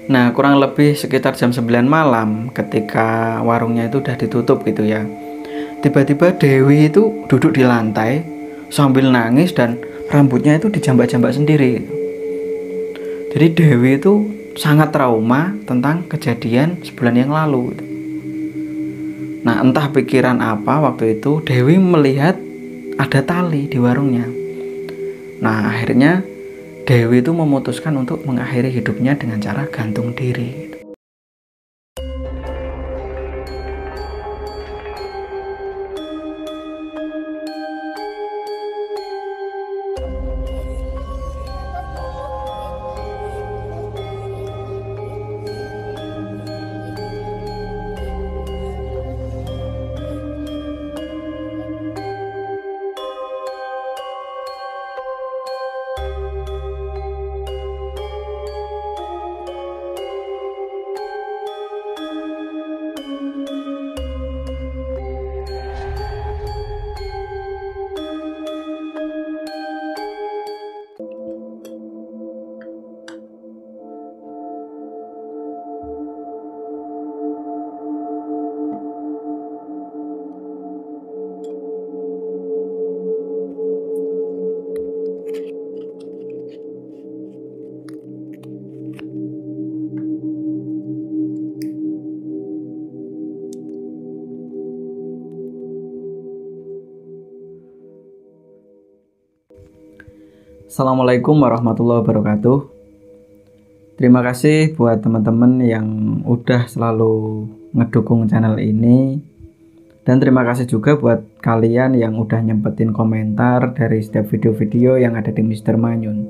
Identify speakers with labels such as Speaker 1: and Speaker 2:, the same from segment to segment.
Speaker 1: Nah, kurang lebih sekitar jam 9 malam ketika warungnya itu udah ditutup gitu ya. Tiba-tiba Dewi itu duduk di lantai sambil nangis dan rambutnya itu dijambak-jambak sendiri. Jadi Dewi itu sangat trauma tentang kejadian sebulan yang lalu. Nah, entah pikiran apa waktu itu Dewi melihat ada tali di warungnya. Nah, akhirnya Dewi itu memutuskan untuk mengakhiri hidupnya dengan cara gantung diri. Assalamualaikum warahmatullahi wabarakatuh. Terima kasih buat teman-teman yang udah selalu ngedukung channel ini. Dan terima kasih juga buat kalian yang udah nyempetin komentar dari setiap video-video yang ada di Mr. Manyun.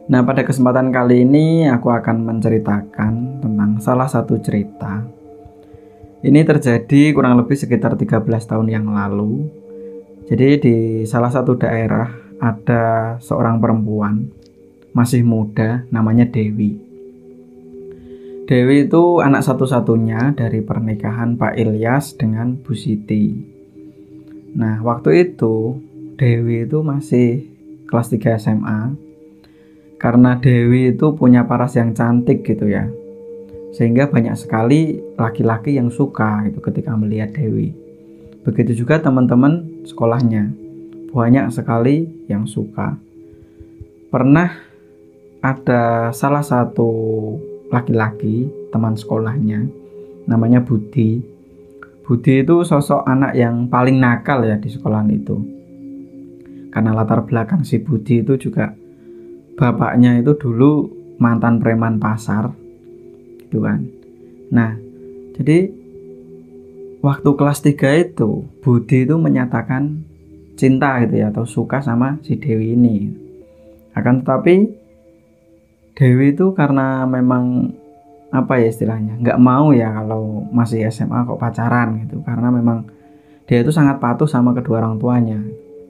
Speaker 1: Nah, pada kesempatan kali ini aku akan menceritakan tentang salah satu cerita. Ini terjadi kurang lebih sekitar 13 tahun yang lalu. Jadi di salah satu daerah ada seorang perempuan masih muda namanya Dewi. Dewi itu anak satu-satunya dari pernikahan Pak Ilyas dengan Bu Siti. Nah, waktu itu Dewi itu masih kelas 3 SMA. Karena Dewi itu punya paras yang cantik gitu ya. Sehingga banyak sekali laki-laki yang suka gitu ketika melihat Dewi. Begitu juga teman-teman sekolahnya. Banyak sekali yang suka. Pernah ada salah satu laki-laki teman sekolahnya namanya Budi. Budi itu sosok anak yang paling nakal ya di sekolahan itu. Karena latar belakang si Budi itu juga bapaknya itu dulu mantan preman pasar gitu kan. Nah, jadi waktu kelas 3 itu Budi itu menyatakan cinta gitu ya, atau suka sama si Dewi ini. Akan tetapi Dewi itu karena memang apa ya istilahnya, nggak mau ya kalau masih SMA kok pacaran gitu, karena memang dia itu sangat patuh sama kedua orang tuanya.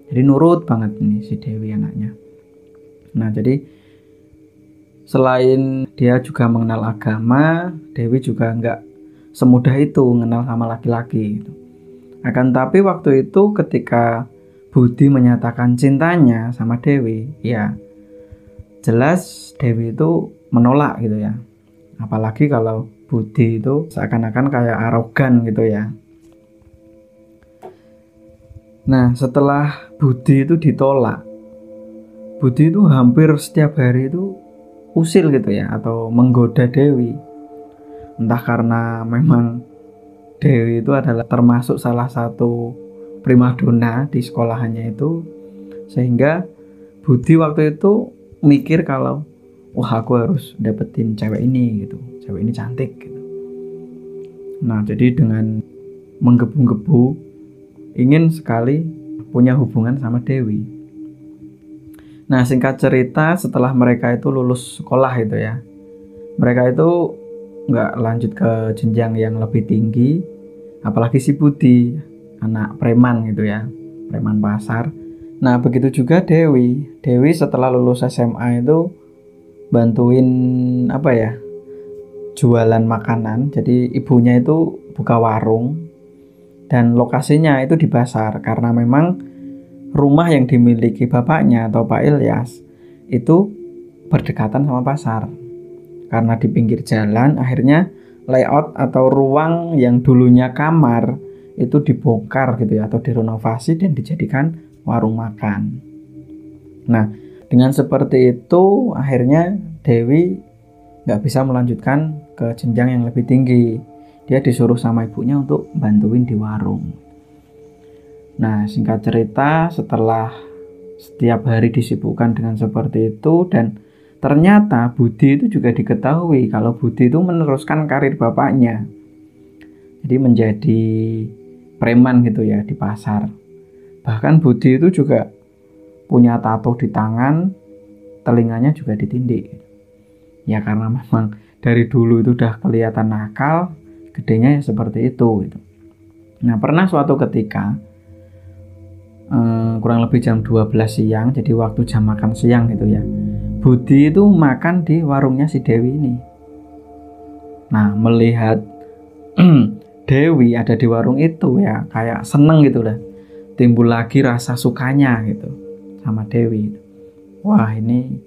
Speaker 1: Jadi nurut banget ini si Dewi anaknya. Nah, jadi selain dia juga mengenal agama, Dewi juga nggak semudah itu mengenal sama laki-laki gitu. Akan tapi waktu itu ketika Budi menyatakan cintanya sama Dewi, ya jelas Dewi itu menolak gitu ya. Apalagi kalau Budi itu seakan-akan kayak arogan gitu ya. Nah, setelah Budi itu ditolak, Budi itu hampir setiap hari itu usil gitu ya, atau menggoda Dewi. Entah karena memang Dewi itu adalah termasuk salah satu primadona di sekolahannya itu, sehingga Budi waktu itu mikir kalau wah, aku harus dapetin cewek ini gitu, cewek ini cantik gitu. Nah, jadi dengan menggebu-gebu ingin sekali punya hubungan sama Dewi. Nah, singkat cerita, setelah mereka itu lulus sekolah itu ya, mereka itu nggak lanjut ke jenjang yang lebih tinggi. Apalagi si Budi, anak preman gitu ya, preman pasar. Nah, begitu juga Dewi. Dewi setelah lulus SMA itu bantuin apa ya, jualan makanan. Jadi ibunya itu buka warung dan lokasinya itu di pasar, karena memang rumah yang dimiliki bapaknya atau Pak Ilyas itu berdekatan sama pasar. Karena di pinggir jalan, akhirnya layout atau ruang yang dulunya kamar itu dibongkar gitu ya, atau direnovasi dan dijadikan warung makan. Nah, dengan seperti itu akhirnya Dewi nggak bisa melanjutkan ke jenjang yang lebih tinggi. Dia disuruh sama ibunya untuk bantuin di warung. Nah, singkat cerita, setelah setiap hari disibukkan dengan seperti itu, dan ternyata Budi itu juga diketahui kalau Budi itu meneruskan karir bapaknya. Jadi menjadi preman gitu ya di pasar. Bahkan Budi itu juga punya tato di tangan, telinganya juga ditindik. Ya karena memang dari dulu itu udah kelihatan nakal, gedenya ya seperti itu gitu. Nah, pernah suatu ketika kurang lebih jam 12 siang, jadi waktu jam makan siang gitu ya, Budi itu makan di warungnya si Dewi ini. Nah, melihat Dewi ada di warung itu ya kayak seneng gitu lah, timbul lagi rasa sukanya gitu sama Dewi. Wah, ini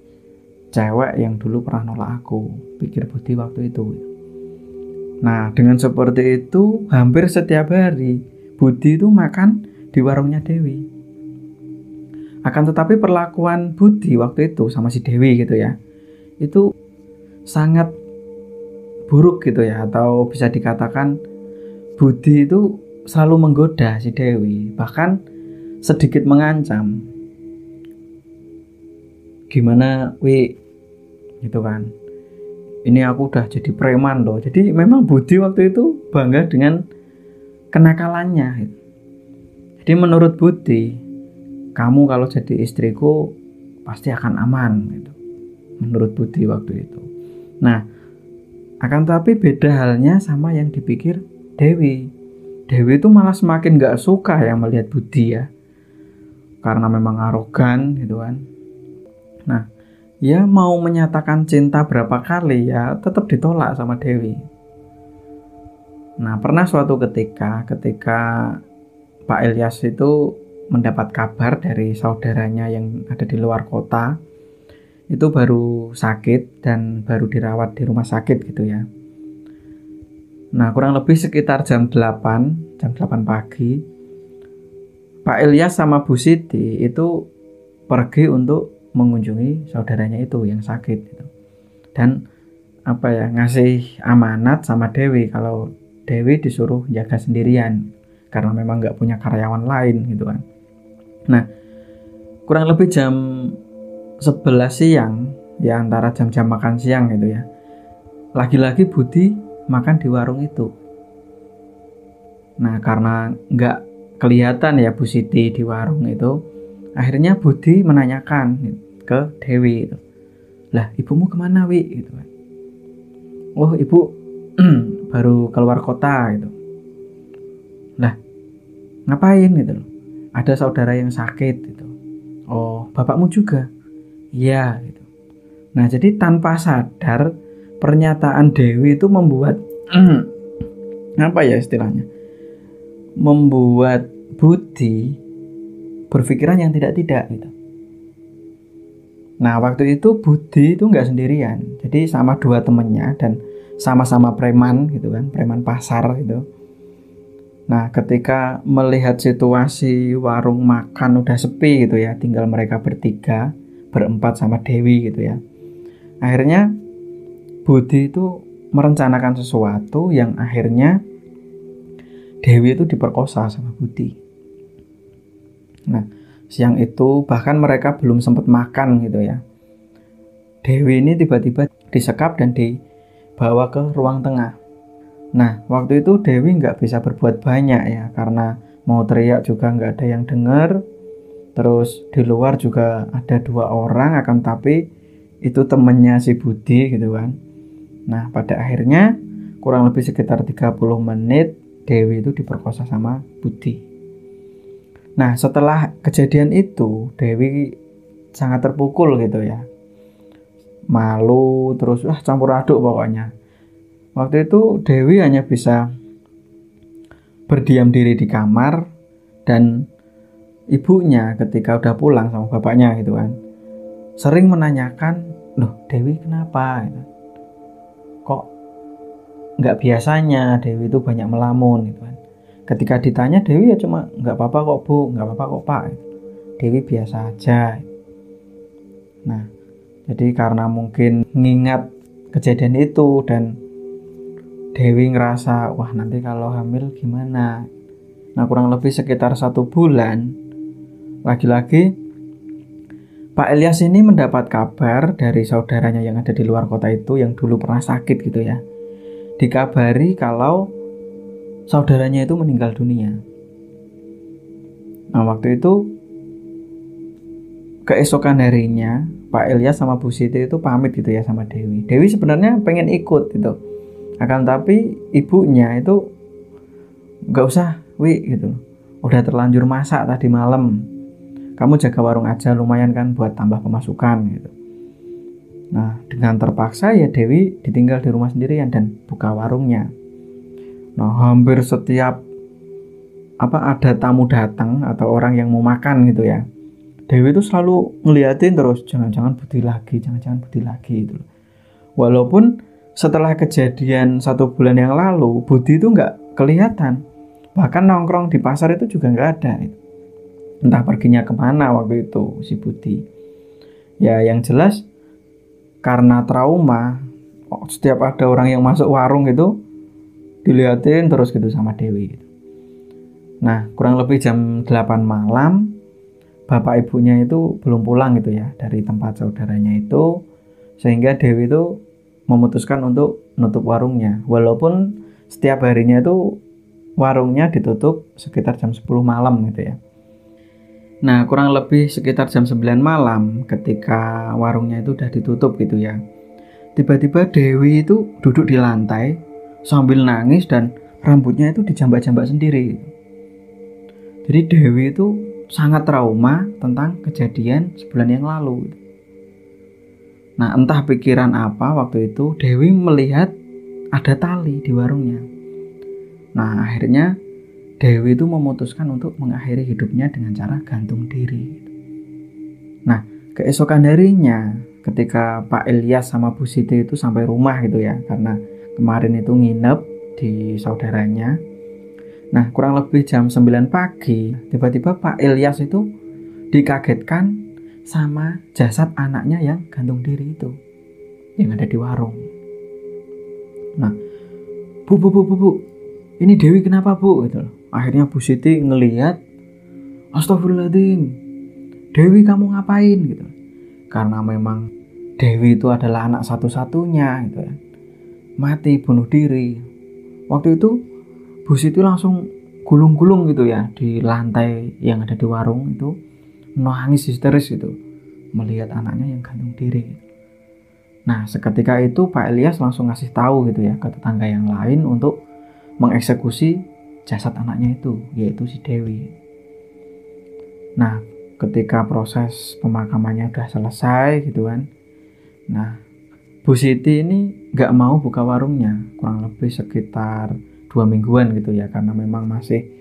Speaker 1: cewek yang dulu pernah nolak aku, pikir Budi waktu itu. Nah, dengan seperti itu hampir setiap hari Budi itu makan di warungnya Dewi. Akan tetapi perlakuan Budi waktu itu sama si Dewi gitu ya, itu sangat buruk gitu ya, atau bisa dikatakan Budi itu selalu menggoda si Dewi, bahkan sedikit mengancam. Gimana wi gitu kan, ini aku udah jadi preman loh. Jadi memang Budi waktu itu bangga dengan kenakalannya. Jadi menurut Budi, kamu kalau jadi istriku pasti akan aman gitu, menurut Budi waktu itu. Nah, akan tapi beda halnya sama yang dipikir Dewi. Dewi itu malah semakin gak suka ya melihat Budi ya, karena memang arogan gitu kan. Nah, ya mau menyatakan cinta berapa kali ya tetap ditolak sama Dewi. Nah, pernah suatu ketika Pak Ilyas itu mendapat kabar dari saudaranya yang ada di luar kota, itu baru sakit dan baru dirawat di rumah sakit gitu ya. Nah, kurang lebih sekitar jam 8 pagi, Pak Ilyas sama Bu Siti itu pergi untuk mengunjungi saudaranya itu yang sakit gitu. Dan ngasih amanat sama Dewi kalau Dewi disuruh jaga sendirian karena memang nggak punya karyawan lain gitu kan. Nah, kurang lebih jam 11 siang ya, antara jam-jam makan siang gitu ya, lagi-lagi Budi makan di warung itu. Nah, karena nggak kelihatan ya Bu Siti di warung itu, akhirnya Budi menanyakan ke Dewi itu, lah ibumu kemana wi gitu kan. Oh, ibu baru keluar kota gitu. Lah, ngapain gitu loh, ada saudara yang sakit gitu. Oh, bapakmu juga? Iya gitu. Nah, jadi tanpa sadar pernyataan Dewi itu membuat istilahnya, membuat Budi berpikiran yang tidak-tidak gitu. Nah, waktu itu Budi itu nggak sendirian, jadi sama dua temennya dan sama-sama preman gitu kan, preman pasar gitu. Nah, ketika melihat situasi warung makan udah sepi gitu ya, tinggal mereka berempat sama Dewi gitu ya, akhirnya Budi itu merencanakan sesuatu yang akhirnya Dewi itu diperkosa sama Budi. Nah, siang itu bahkan mereka belum sempat makan gitu ya, Dewi ini tiba-tiba disekap dan dibawa ke ruang tengah. Nah, waktu itu Dewi nggak bisa berbuat banyak ya, karena mau teriak juga nggak ada yang dengar. Terus di luar juga ada dua orang, akan tapi itu temennya si Budi gitu kan. Nah, pada akhirnya kurang lebih sekitar 30 menit Dewi itu diperkosa sama Budi. Nah, setelah kejadian itu Dewi sangat terpukul gitu ya, malu, terus campur aduk pokoknya. Waktu itu Dewi hanya bisa berdiam diri di kamar, dan ibunya ketika udah pulang sama bapaknya gitu kan, sering menanyakan, loh Dewi kenapa? nggak biasanya Dewi itu banyak melamun gitu kan. Ketika ditanya Dewi ya cuma nggak apa-apa kok Bu, nggak apa-apa kok Pak. Dewi biasa aja. Nah, jadi karena mungkin mengingat kejadian itu dan Dewi ngerasa wah nanti kalau hamil gimana. Nah kurang lebih sekitar 1 bulan lagi-lagi Pak Ilyas ini mendapat kabar dari saudaranya yang ada di luar kota itu yang dulu pernah sakit gitu ya. Dikabari kalau saudaranya itu meninggal dunia. Nah waktu itu keesokan harinya Pak Ilyas sama Bu Siti itu pamit gitu ya sama Dewi. Dewi sebenarnya pengen ikut gitu. Akan tapi ibunya itu gak usah Wi gitu. Udah terlanjur masak tadi malam. Kamu jaga warung aja lumayan kan buat tambah pemasukan gitu. Nah dengan terpaksa ya Dewi ditinggal di rumah sendirian dan buka warungnya. Nah hampir setiap ada tamu datang atau orang yang mau makan gitu ya, Dewi itu selalu ngeliatin terus jangan-jangan Budi lagi gitu. Walaupun setelah kejadian 1 bulan yang lalu Budi itu nggak kelihatan, bahkan nongkrong di pasar itu juga nggak ada gitu. Entah perginya kemana waktu itu si Budi. Ya yang jelas karena trauma, setiap ada orang yang masuk warung gitu dilihatin terus gitu sama Dewi gitu. Nah kurang lebih jam 8 malam bapak ibunya itu belum pulang gitu ya dari tempat saudaranya itu, sehingga Dewi itu memutuskan untuk nutup warungnya. Walaupun setiap harinya itu warungnya ditutup sekitar jam 10 malam gitu ya. Nah kurang lebih sekitar jam 9 malam ketika warungnya itu udah ditutup gitu ya, tiba-tiba Dewi itu duduk di lantai sambil nangis dan rambutnya itu dijambak-jambak sendiri. Jadi Dewi itu sangat trauma tentang kejadian sebulan yang lalu. Nah entah pikiran apa waktu itu Dewi melihat ada tali di warungnya. Nah akhirnya Dewi itu memutuskan untuk mengakhiri hidupnya dengan cara gantung diri. Nah keesokan harinya ketika Pak Ilyas sama Bu Siti itu sampai rumah gitu ya, karena kemarin itu nginep di saudaranya. Nah kurang lebih jam 9 pagi tiba-tiba Pak Ilyas itu dikagetkan sama jasad anaknya yang gantung diri itu yang ada di warung. Nah Bu, ini Dewi kenapa Bu gitu loh. Akhirnya Bu Siti ngelihat, astagfirullahaladzim, Dewi kamu ngapain gitu. Karena memang Dewi itu adalah anak satu-satunya gitu ya, mati bunuh diri. Waktu itu Bu Siti langsung gulung-gulung gitu ya di lantai yang ada di warung itu, nangis histeris gitu melihat anaknya yang gantung diri. Nah seketika itu Pak Ilyas langsung ngasih tahu gitu ya ke tetangga yang lain untuk mengeksekusi jasad anaknya itu, yaitu si Dewi. Nah ketika proses pemakamannya udah selesai gitu kan, nah Bu Siti ini gak mau buka warungnya kurang lebih sekitar 2 mingguan gitu ya, karena memang masih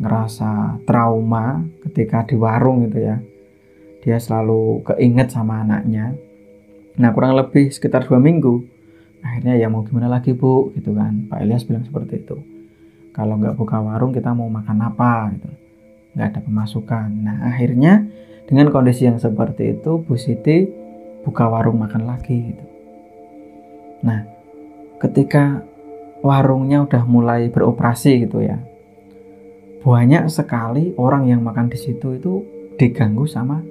Speaker 1: ngerasa trauma ketika di warung gitu ya. Dia selalu keinget sama anaknya. Nah kurang lebih sekitar 2 minggu akhirnya ya mau gimana lagi Bu gitu kan. Pak Ilyas bilang seperti itu, kalau nggak buka warung kita mau makan apa gitu, nggak ada pemasukan. Nah akhirnya dengan kondisi yang seperti itu Bu Siti buka warung makan lagi gitu. Nah ketika warungnya udah mulai beroperasi gitu ya, banyak sekali orang yang makan di situ itu diganggu sama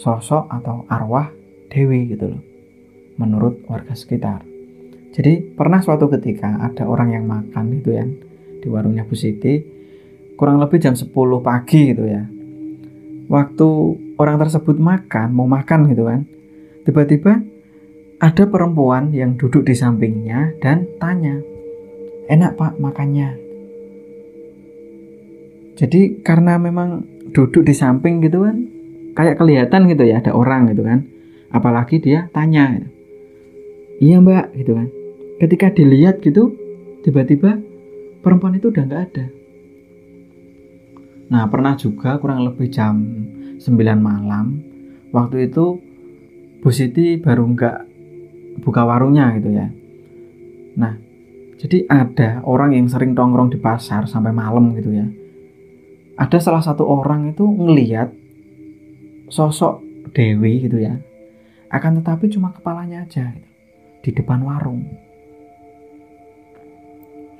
Speaker 1: sosok atau arwah Dewi gitu loh, menurut warga sekitar. Jadi pernah suatu ketika ada orang yang makan gitu ya di warungnya Bu Siti, kurang lebih jam 10 pagi gitu ya. Waktu orang tersebut mau makan gitu kan, tiba-tiba ada perempuan yang duduk di sampingnya dan tanya, enak Pak makannya? Jadi karena memang duduk di samping gitu kan, kayak kelihatan gitu ya ada orang gitu kan, apalagi dia tanya, iya Mbak gitu kan. Ketika dilihat gitu, tiba-tiba perempuan itu udah nggak ada. Nah pernah juga kurang lebih jam 9 malam, waktu itu Bu Siti baru nggak buka warungnya gitu ya. Nah Jadi ada orang yang sering nongkrong di pasar sampai malam gitu ya. Ada salah satu orang itu ngelihat sosok Dewi gitu ya. Akan tetapi cuma kepalanya aja gitu, di depan warung.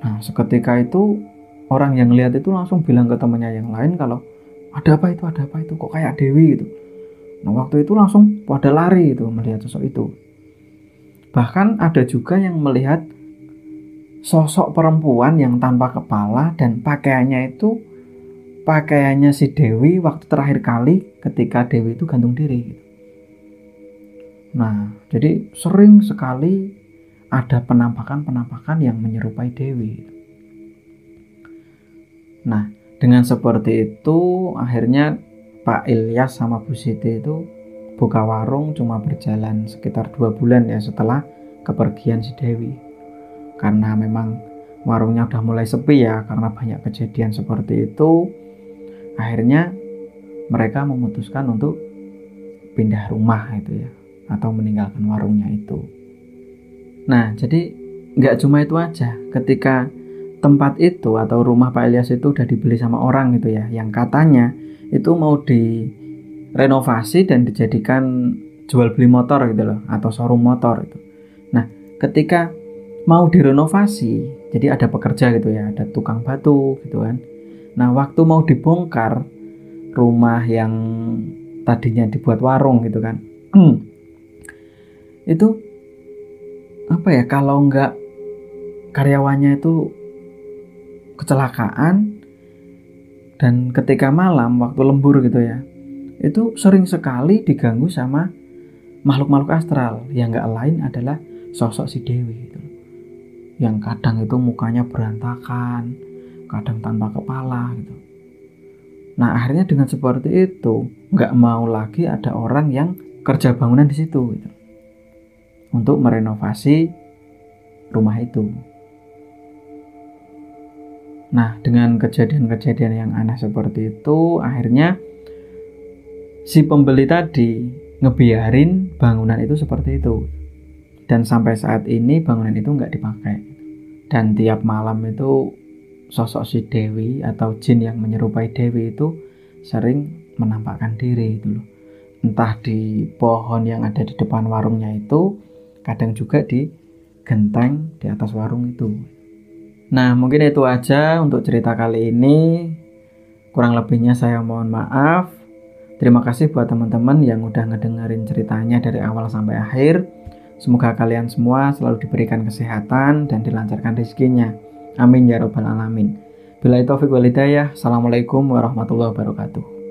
Speaker 1: Nah, seketika itu orang yang lihat itu langsung bilang ke temannya yang lain kalau ada apa itu, kok kayak Dewi gitu. Nah, waktu itu langsung pada lari itu melihat sosok itu. Bahkan ada juga yang melihat sosok perempuan yang tanpa kepala dan pakaiannya si Dewi waktu terakhir kali ketika Dewi itu gantung diri gitu. Nah, jadi sering sekali ada penampakan-penampakan yang menyerupai Dewi. Nah, dengan seperti itu akhirnya Pak Ilyas sama Bu Siti itu buka warung cuma berjalan sekitar 2 bulan ya setelah kepergian si Dewi. Karena memang warungnya udah mulai sepi ya karena banyak kejadian seperti itu. Akhirnya mereka memutuskan untuk pindah rumah itu ya, atau meninggalkan warungnya itu. Nah, jadi nggak cuma itu aja. Ketika tempat itu atau rumah Pak Ilyas itu udah dibeli sama orang gitu ya, yang katanya itu mau direnovasi dan dijadikan jual beli motor gitu loh, atau showroom motor itu. Nah, ketika mau direnovasi, jadi ada pekerja gitu ya, ada tukang batu gitu kan. Nah, waktu mau dibongkar rumah yang tadinya dibuat warung gitu kan, itu apa ya, kalau nggak karyawannya itu kecelakaan dan ketika malam waktu lembur gitu ya, itu sering sekali diganggu sama makhluk-makhluk astral yang nggak lain adalah sosok si Dewi gitu. Yang kadang itu mukanya berantakan, kadang tanpa kepala gitu. Nah, akhirnya dengan seperti itu nggak mau lagi ada orang yang kerja bangunan di situ gitu, untuk merenovasi rumah itu. Nah, dengan kejadian-kejadian yang aneh seperti itu, akhirnya si pembeli tadi ngebiarin bangunan itu seperti itu. Dan sampai saat ini bangunan itu nggak dipakai. Dan tiap malam itu sosok si Dewi atau jin yang menyerupai Dewi itu sering menampakkan diri itu loh. Entah di pohon yang ada di depan warungnya itu, kadang juga di genteng di atas warung itu. Nah, mungkin itu aja untuk cerita kali ini. Kurang lebihnya saya mohon maaf. Terima kasih buat teman-teman yang udah ngedengerin ceritanya dari awal sampai akhir. Semoga kalian semua selalu diberikan kesehatan dan dilancarkan rezekinya. Amin ya robbal alamin. Billahi taufiq wal hidayah. Assalamualaikum warahmatullahi wabarakatuh.